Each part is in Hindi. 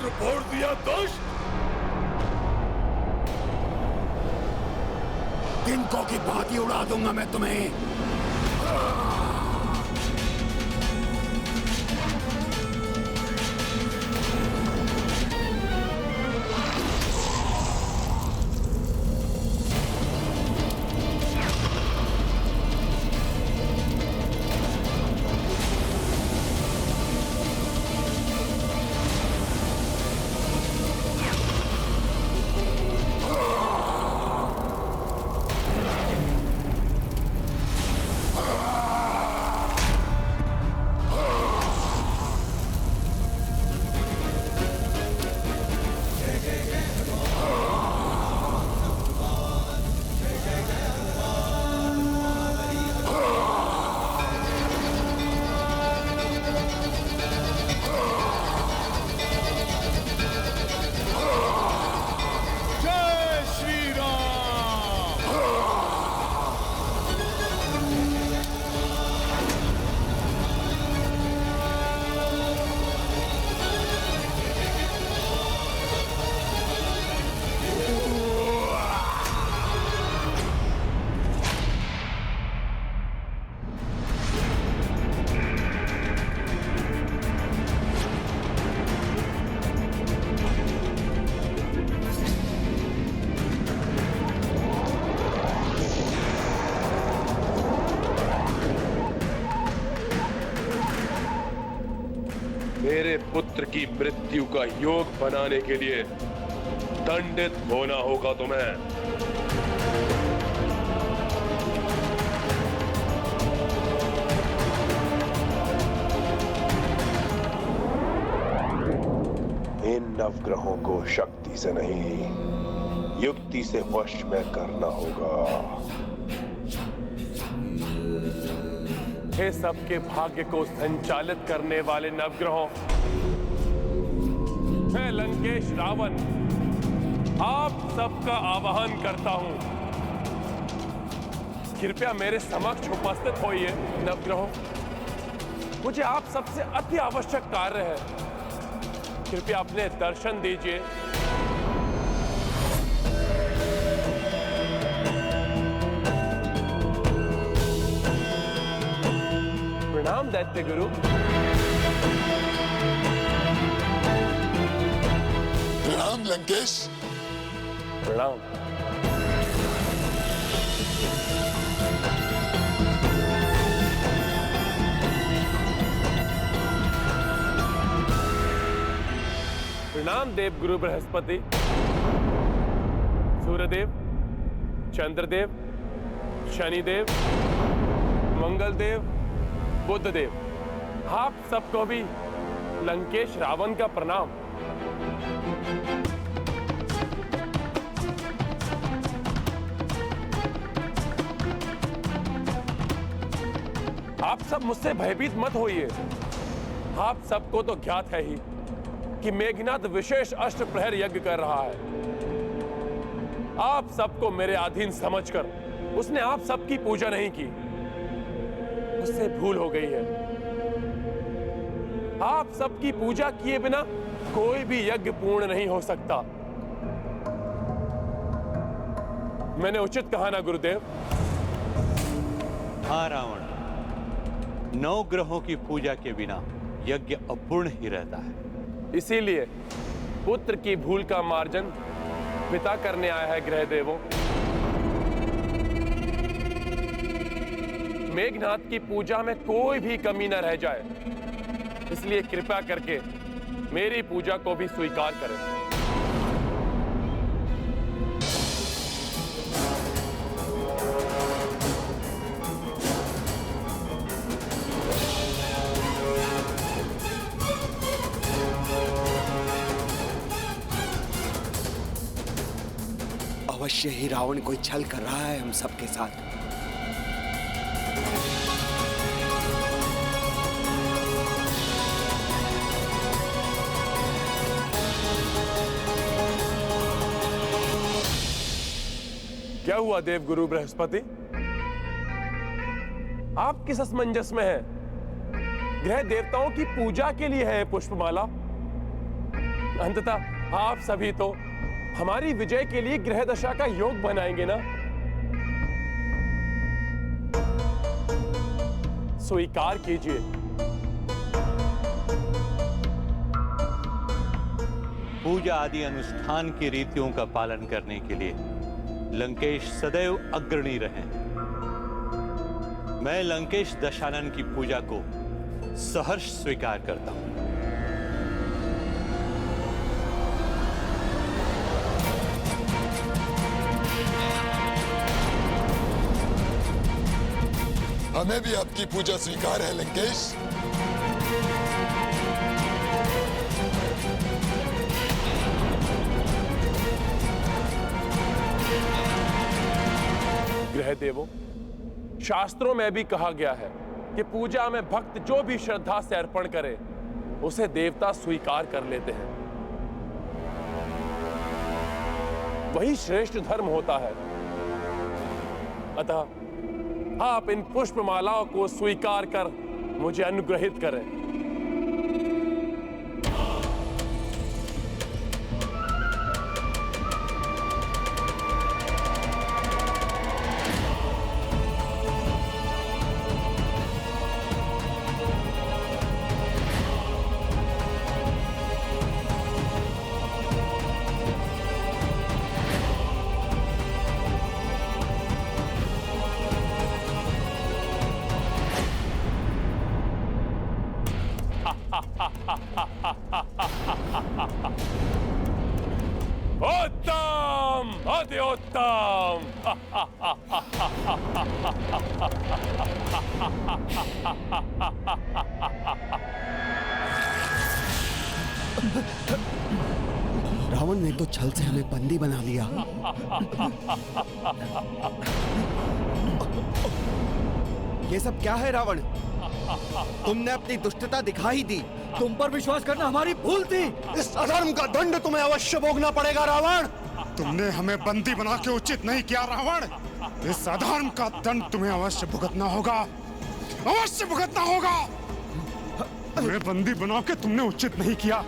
अस्त्र फोड़ दिया दुष्ट। तिनकों की भांति उड़ा दूंगा मैं तुम्हें। मेरे पुत्र की मृत्यु का योग बनाने के लिए दंडित होना होगा तुम्हें। इन नवग्रहों को शक्ति से नहीं, युक्ति से वश में करना होगा। हे सबके भाग्य को संचालित करने वाले नवग्रहों, मैं लंकेश रावण आप सबका आवाहन करता हूं। कृपया मेरे समक्ष उपस्थित होइए नवग्रहों। मुझे आप सबसे अति आवश्यक कार्य है, कृपया अपने दर्शन दीजिए। प्रणाम दैत्य गुरु। प्रणाम लंकेश। प्रणाम। प्रणाम देव गुरु बृहस्पति, सूर्यदेव, चंद्रदेव, शनिदेव, मंगलदेव, बुद्धदेव, आप सबको भी लंकेश रावण का प्रणाम। आप सब मुझसे भयभीत मत होइए। आप सबको तो ज्ञात है ही कि मेघनाद विशेष अष्टप्रहर यज्ञ कर रहा है। आप सबको मेरे अधीन समझकर उसने आप सबकी पूजा नहीं की, उससे भूल हो गई है। आप सबकी पूजा किए बिना कोई भी यज्ञ पूर्ण नहीं हो सकता। मैंने उचित कहा ना गुरुदेव? हाँ रावण, 9 ग्रहों की पूजा के बिना यज्ञ अपूर्ण ही रहता है। इसीलिए पुत्र की भूल का मार्जन पिता करने आया है ग्रह देवों। मेघनाद की पूजा में कोई भी कमी न रह जाए, इसलिए कृपा करके मेरी पूजा को भी स्वीकार करें। अवश्य ही रावण कोई छल कर रहा है हम सबके साथ। क्या हुआ देव गुरु बृहस्पति? आप किस असमंजस में हैं? ग्रह देवताओं की पूजा के लिए है पुष्पमाला। अंततः आप सभी तो हमारी विजय के लिए ग्रह दशा का योग बनाएंगे ना? स्वीकार कीजिए, पूजा आदि अनुष्ठान की रीतियों का पालन करने के लिए लंकेश सदैव अग्रणी रहे। मैं लंकेश दशानन की पूजा को सहर्ष स्वीकार करता हूं। हमें भी आपकी पूजा स्वीकार है लंकेश। ग्रह देवों, शास्त्रों में भी कहा गया है कि पूजा में भक्त जो भी श्रद्धा से अर्पण करे उसे देवता स्वीकार कर लेते हैं। वही श्रेष्ठ धर्म होता है। अतः आप इन पुष्पमालाओं को स्वीकार कर मुझे अनुग्रहित करें। उत्तम, अति उत्तम। रावण ने तो छल से हमें बंदी बना लिया। ये सब क्या है रावण? तुमने अपनी दुष्टता दिखा ही दी। तुम पर विश्वास करना हमारी भूल थी। इस अधर्म का दंड तुम्हें अवश्य भोगना पड़ेगा रावण। तुमने हमें बंदी बना के उचित नहीं किया रावण। इस अधर्म का दंड तुम्हें अवश्य भुगतना होगा, अवश्य भुगतना होगा। हमें बंदी बना के तुमने उचित नहीं किया।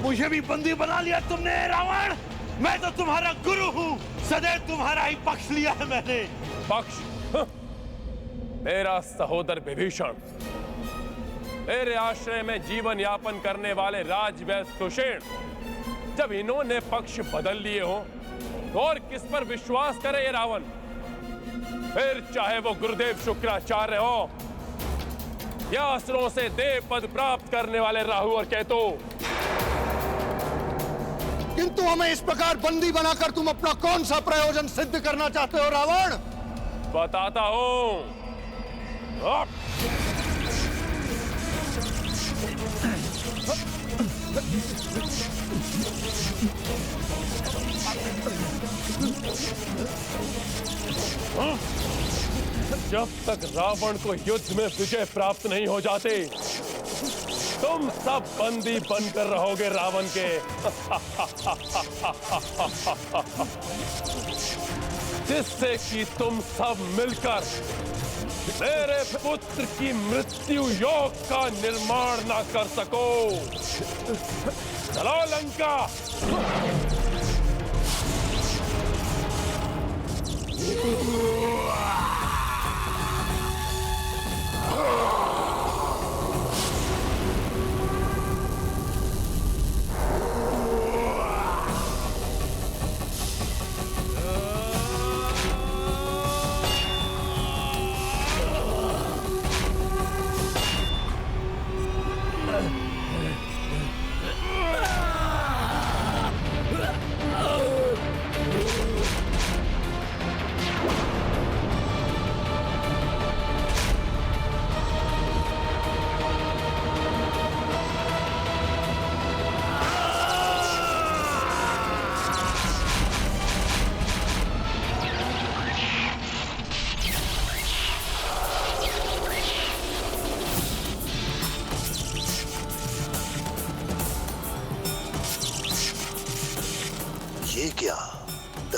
मुझे भी बंदी बना लिया तुमने रावण। मैं तो तुम्हारा गुरु हूँ, सदैव तुम्हारा ही पक्ष लिया है मैंने। पक्ष? मेरा सहोदर विभीषण, मेरे आश्रय में जीवन यापन करने वाले राजवैद्य सुषेण, जब इन्होंने पक्ष बदल लिए हो तो और किस पर विश्वास करे ये रावण? फिर चाहे वो गुरुदेव शुक्राचार्य हो या असुरों से देव पद प्राप्त करने वाले राहु और केतु। किंतु हमें इस प्रकार बंदी बनाकर तुम अपना कौन सा प्रयोजन सिद्ध करना चाहते हो रावण? बताता हूं। जब तक रावण को युद्ध में विजय प्राप्त नहीं हो जाते तुम सब बंदी बनकर रहोगे रावण के। जिससे कि तुम सब मिलकर मेरे पुत्र की मृत्यु योग का निर्माण ना कर सको। चलो लंका।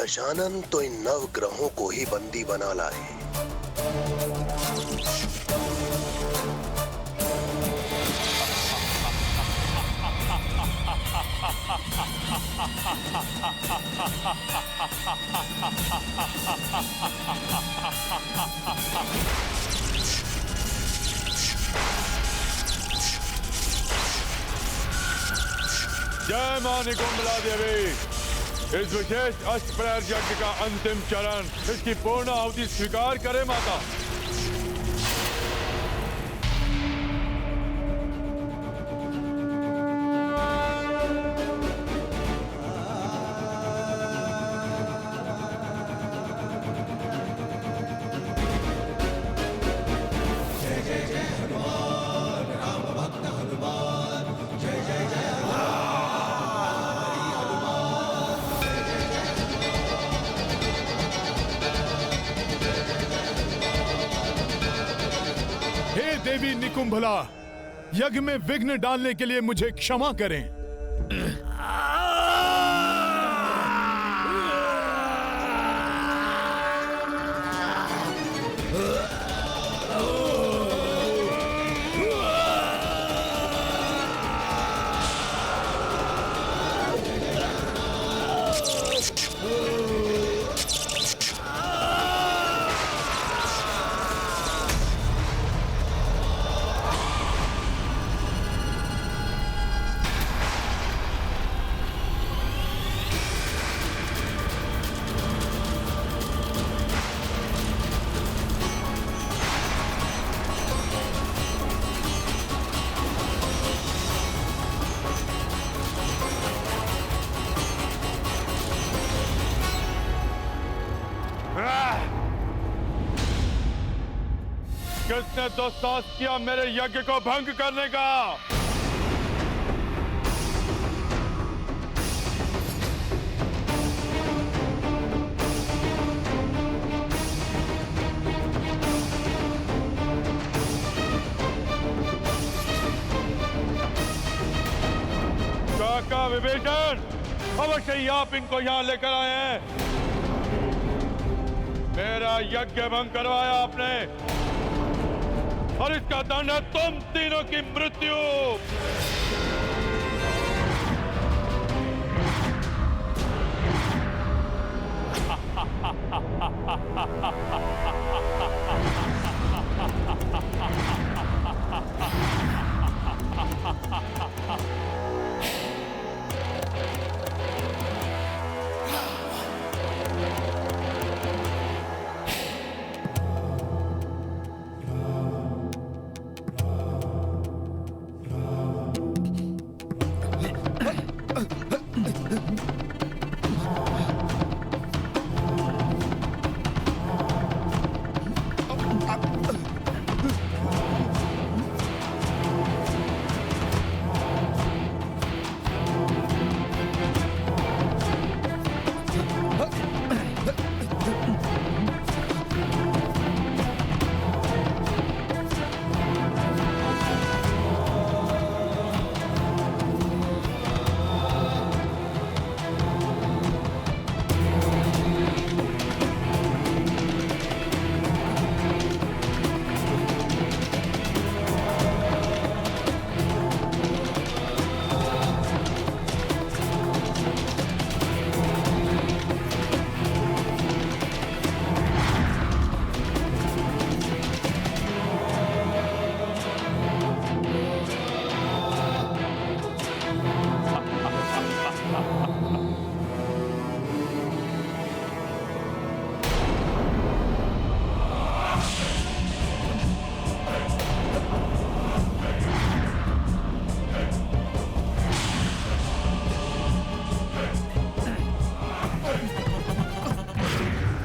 गजानन तो इन नवग्रहों को ही बंदी बना लाए। जय मां निकुंभला देवी। इस विशेष अष्टप्रहर यज्ञ का अंतिम चरण, इसकी पूर्ण आहुति स्वीकार करें माता। देवी निकुंभला, यज्ञ में विघ्न डालने के लिए मुझे क्षमा करें। किसने दुस्साहस किया मेरे यज्ञ को भंग करने का? काका विभीषण, अवश्य ही आप इनको यहां लेकर आए हैं। मेरा यज्ञ भंग करवाया आपने और इसका दंड है तुम तीनों की मृत्यु।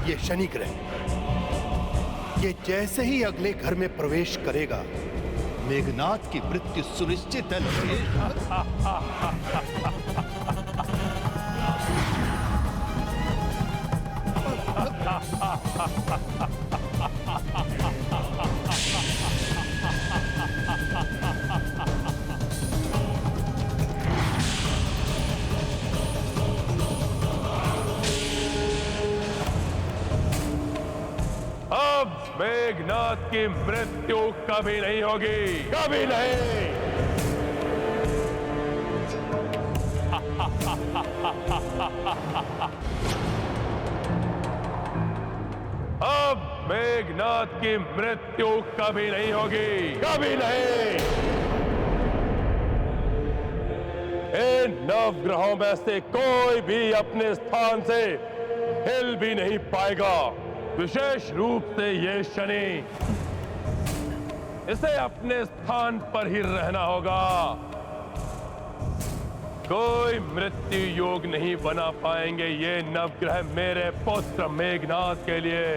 ये शनि ग्रह, ये जैसे ही अगले घर में प्रवेश करेगा, मेघनाथ की मृत्यु सुनिश्चित है। मेघनाद की मृत्यु कभी नहीं होगी, कभी नहीं। अब मेघनाद की मृत्यु कभी नहीं होगी, कभी नहीं। इन नवग्रहों में से कोई भी अपने स्थान से हिल भी नहीं पाएगा। विशेष रूप से ये शनि, इसे अपने स्थान पर ही रहना होगा। कोई मृत्यु योग नहीं बना पाएंगे ये नवग्रह मेरे पुत्र मेघनाद के लिए।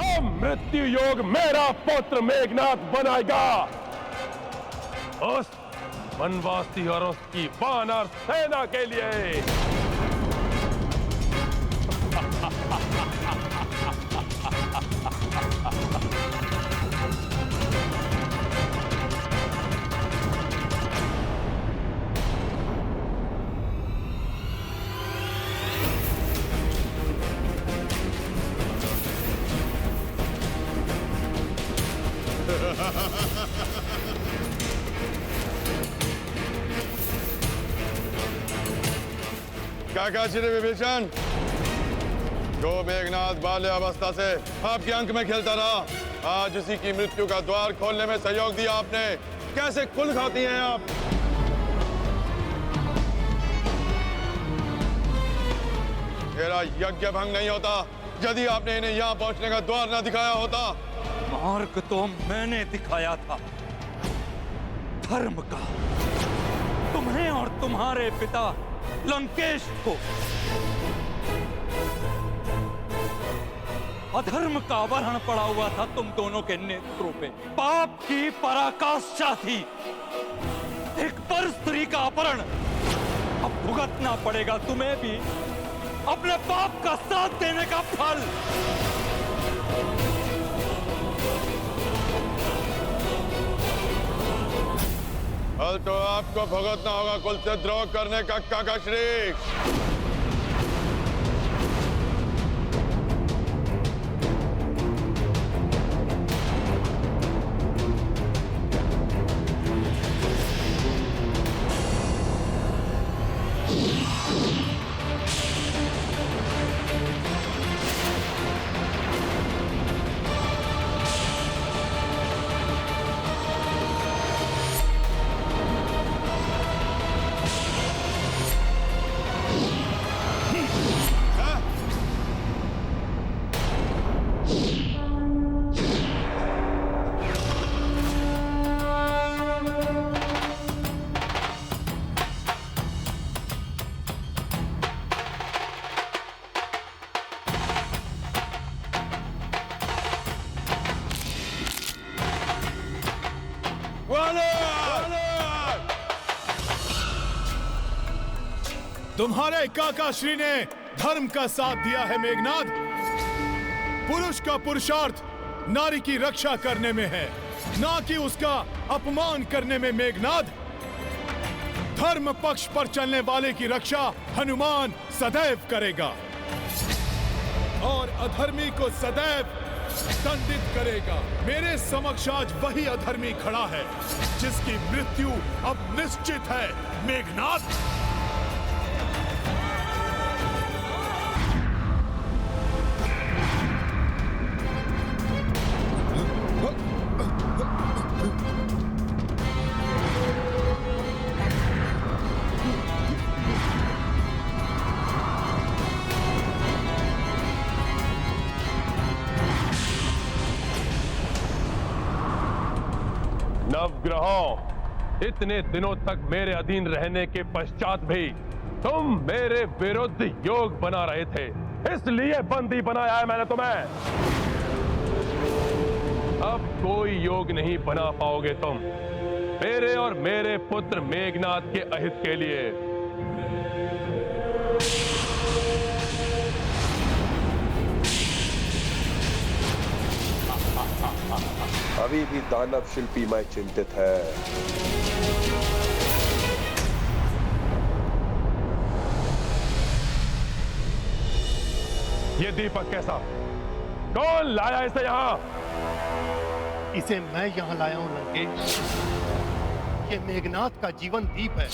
अब मृत्यु योग मेरा पुत्र मेघनाद बनाएगा, उस वनवासी और उसकी वानर सेना के लिए। काका श्री विभीषण, जो मेघनाद बाल्य अवस्था से आपके अंक में खेलता रहा, आज उसी की मृत्यु का द्वार खोलने में सहयोग दिया आपने। कैसे कुल खाती हैं आप? मेरा यज्ञ भंग नहीं होता यदि आपने इन्हें यहाँ पहुंचने का द्वार न दिखाया होता। मार्ग तो मैंने दिखाया था, धर्म का, तुम्हें और तुम्हारे पिता लंकेश को। अधर्म का आवरण पड़ा हुआ था तुम दोनों के नेत्रों पे। पाप की पराकाष्ठा थी, एक पर स्त्री का अपहरण। अब भुगतना पड़ेगा तुम्हें भी अपने पाप का साथ देने का फल। फल तो आपको भुगतना होगा कुल से द्रोह करने का, काका श्री। तुम्हारे काका श्री ने धर्म का साथ दिया है मेघनाद। पुरुष का पुरुषार्थ नारी की रक्षा करने में है, ना कि उसका अपमान करने में। मेघनाद, धर्म पक्ष पर चलने वाले की रक्षा हनुमान सदैव करेगा और अधर्मी को सदैव दंडित करेगा। मेरे समक्ष आज वही अधर्मी खड़ा है जिसकी मृत्यु अब निश्चित है। मेघनाद, नवग्रहों, इतने दिनों तक मेरे अधीन रहने के पश्चात भी तुम मेरे विरुद्ध योग बना रहे थे, इसलिए बंदी बनाया है मैंने तुम्हें। अब कोई योग नहीं बना पाओगे तुम मेरे और मेरे पुत्र मेघनाद के अहित के लिए। अभी भी दानव शिल्पी मैं चिंतित है। ये दीपक कैसा? कौन लाया इसे यहाँ? इसे मैं यहां लाया हूं लंकेश। ये मेघनाथ का जीवन दीप है।